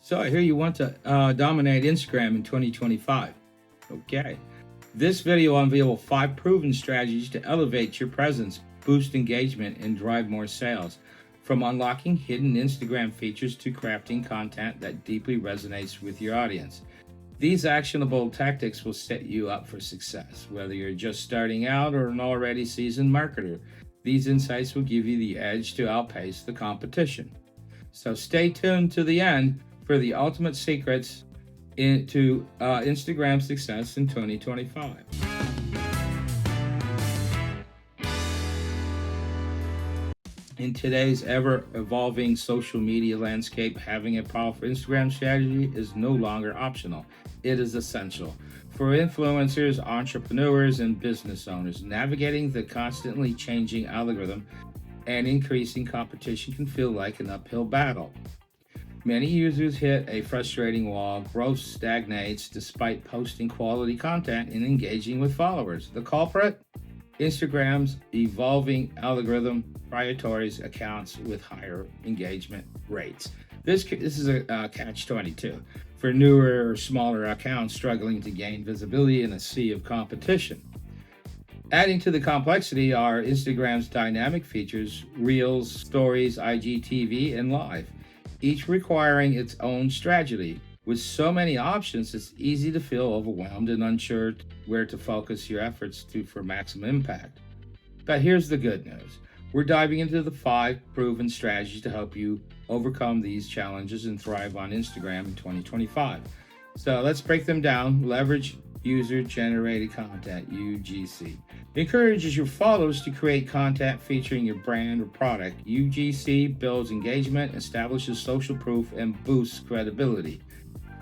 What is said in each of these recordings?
So I hear you want to dominate Instagram in 2025. Okay. This video will unveil 5 proven strategies to elevate your presence, boost engagement, and drive more sales. From unlocking hidden Instagram features to crafting content that deeply resonates with your audience. These actionable tactics will set you up for success, whether you're just starting out or an already seasoned marketer. These insights will give you the edge to outpace the competition. So stay tuned to the end for the ultimate secrets into Instagram success in 2025. In today's ever-evolving social media landscape, having a powerful Instagram strategy is no longer optional. It is essential. For influencers, entrepreneurs, and business owners, navigating the constantly changing algorithm and increasing competition can feel like an uphill battle. Many users hit a frustrating wall, growth stagnates despite posting quality content and engaging with followers. The culprit? Instagram's evolving algorithm prioritizes accounts with higher engagement rates. This is a catch-22 for newer or smaller accounts struggling to gain visibility in a sea of competition. Adding to the complexity are Instagram's dynamic features, Reels, Stories, IGTV, and Live, each requiring its own strategy. With so many options, it's easy to feel overwhelmed and unsure where to focus your efforts for maximum impact. But here's the good news. We're diving into the 5 proven strategies to help you overcome these challenges and thrive on Instagram in 2025. So let's break them down. Leverage user-generated content, UGC. Encourages your followers to create content featuring your brand or product. UGC builds engagement, establishes social proof, and boosts credibility.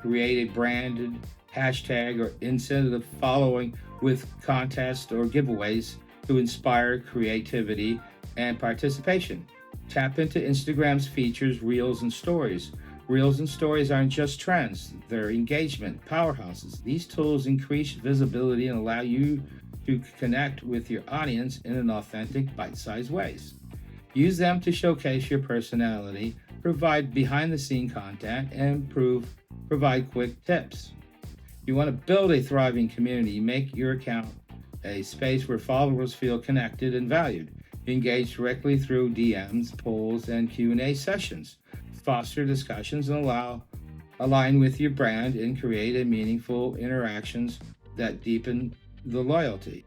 Create a branded hashtag or incentive following with contests or giveaways to inspire creativity and participation. Tap into Instagram's features, Reels, and Stories. Reels and Stories aren't just trends, they're engagement powerhouses. These tools increase visibility and allow you to connect with your audience in an authentic, bite-sized ways. Use them to showcase your personality, provide behind-the-scenes content, and provide quick tips. You want to build a thriving community, make your account a space where followers feel connected and valued. Engage directly through DMs, polls, and Q&A sessions. Foster discussions and align with your brand and create a meaningful interactions that deepen the loyalty.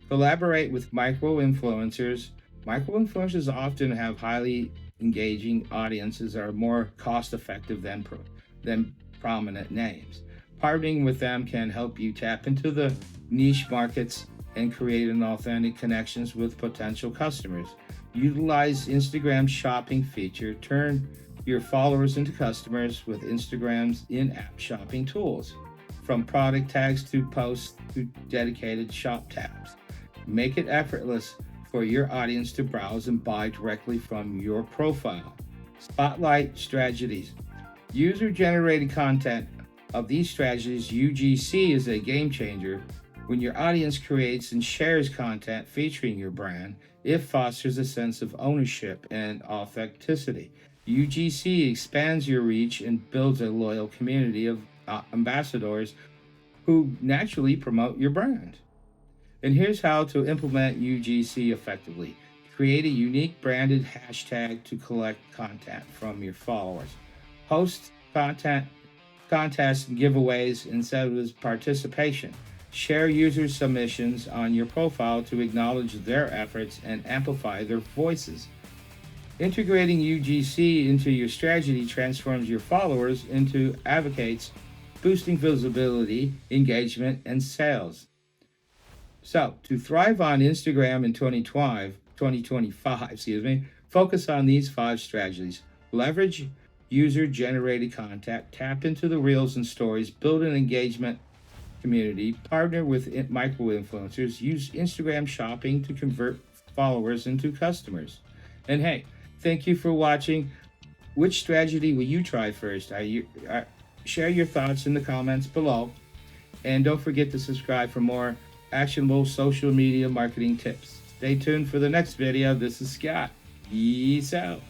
Collaborate with micro-influencers. Micro-influencers often have highly engaging audiences, are more cost-effective than prominent names. Partnering with them can help you tap into the niche markets and create an authentic connections with potential customers. Utilize Instagram's shopping feature. Turn your followers into customers with Instagram's in-app shopping tools. From product tags to posts to dedicated shop tabs. Make it effortless for your audience to browse and buy directly from your profile. Spotlight strategies. User-generated content. Of these strategies, UGC is a game changer. When your audience creates and shares content featuring your brand, it fosters a sense of ownership and authenticity. UGC expands your reach and builds a loyal community of ambassadors who naturally promote your brand. And here's how to implement UGC effectively. Create a unique branded hashtag to collect content from your followers. Host contests and giveaways instead of participation. Share user submissions on your profile to acknowledge their efforts and amplify their voices. Integrating UGC into your strategy transforms your followers into advocates, boosting visibility, engagement, and sales. So, to thrive on Instagram in 2025, focus on these 5 strategies. Leverage user-generated content, tap into the Reels and Stories, build an engagement community, partner with micro-influencers, use Instagram shopping to convert followers into customers. And hey, thank you for watching. Which strategy will you try first? Share your thoughts in the comments below. And don't forget to subscribe for more actionable social media marketing tips. Stay tuned for the next video. This is Scott. Peace out.